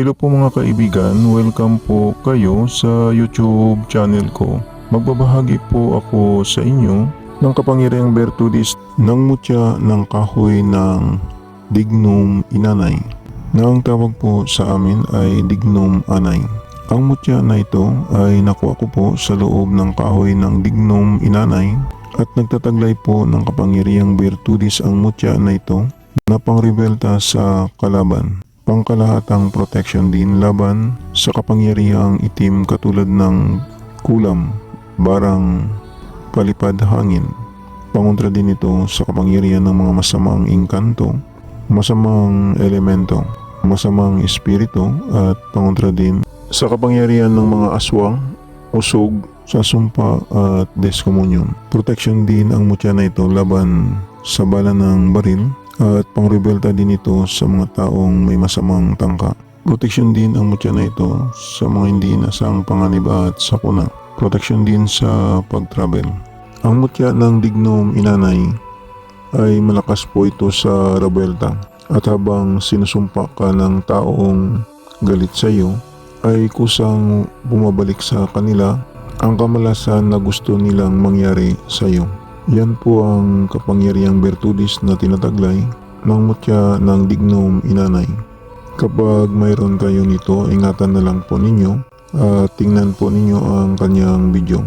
Hello po mga kaibigan, welcome po kayo sa YouTube channel ko. Magbabahagi po ako sa inyo ng kapangyarihang bertudis ng mutya ng kahoy ng Dignum Inanay, na ang tawag po sa amin ay Dignum Anay. Ang mutya na ito ay nakuha ko po sa loob ng kahoy ng Dignum Inanay at nagtataglay po ng kapangyarihang bertudis ang mutya na ito na pangrebelta sa kalaban. Pangkalahatang protection din laban sa kapangyarihang itim katulad ng kulam, barang, palipad hangin. Pangontra din ito sa kapangyarihan ng mga masamang engkanto, masamang elemento, masamang espiritu at pangontra din sa kapangyarihan ng mga aswang, usog, sasumpa at deskomunyon. Protection din ang mutya na ito laban sa bala ng baril at pangrebelta din ito sa mga taong may masamang tangka. Protection din ang mutya na ito sa mga hindi nasang panganib at sakuna. Protection din sa pag-travel. Ang mutya ng Dignum Inanay ay malakas po ito sa rebelta, at habang sinusumpa ka ng taong galit sa iyo ay kusang bumabalik sa kanila ang kamalasan na gusto nilang mangyari sa iyo. Yan po ang kapangyarihang bertudis na tinataglay ng mutya ng Dignum Inanay. Kapag mayroon kayo nito, ingatan na lang po ninyo at tingnan po ninyo ang kanyang video.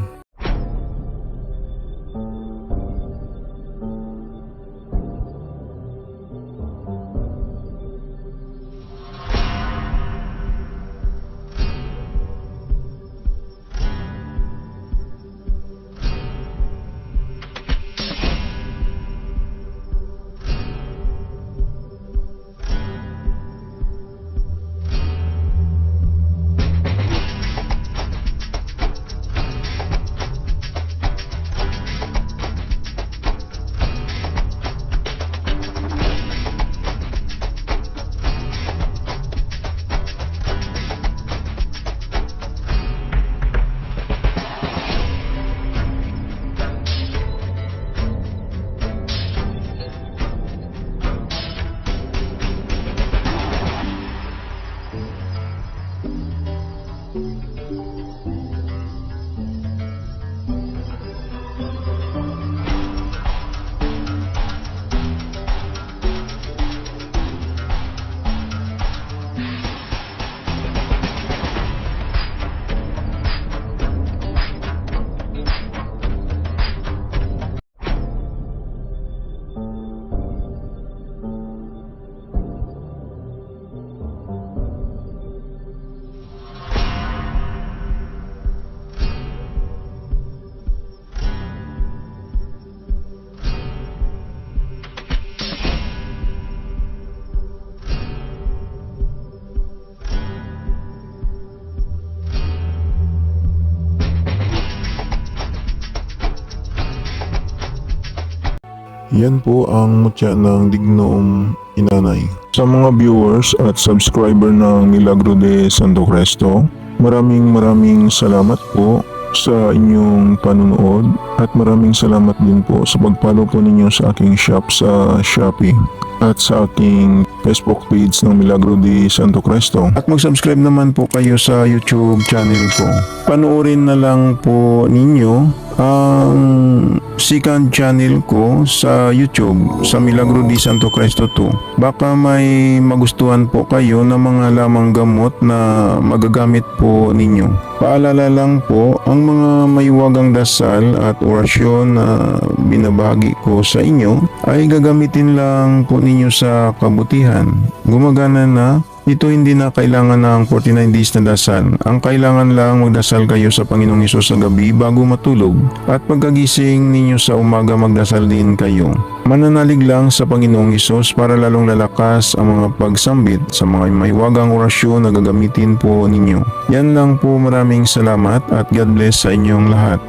Yan po ang mutya ng Dignum Inanay. Sa mga viewers at subscriber ng Milagro de Santo Cristo, maraming salamat po sa inyong panunood at maraming salamat din po sa pag-follow po ninyo sa aking shop sa Shopee at sa aking Facebook page ng Milagro de Santo Cristo. At mag-subscribe naman po kayo sa YouTube channel ko. Panoorin na lang po ninyo ang second channel ko sa YouTube, sa Milagro de Santo Cristo 2. Baka may magustuhan po kayo ng mga lamang gamot na magagamit po ninyo. Paalala lang po, ang mga mayuwagang dasal at orasyon na binabahagi ko sa inyo ay gagamitin lang po ninyo sa kabutihan. Gumagana na. Ito hindi na kailangan ng 49 days na dasal. Ang kailangan lang magdasal kayo sa Panginoong Hesus sa gabi bago matulog. At pagkagising ninyo sa umaga magdasal din kayo. Mananalig lang sa Panginoong Hesus para lalong lalakas ang mga pagsambit sa mga mahiwagang orasyon na gagamitin po ninyo. Yan lang po, maraming salamat at God bless sa inyong lahat.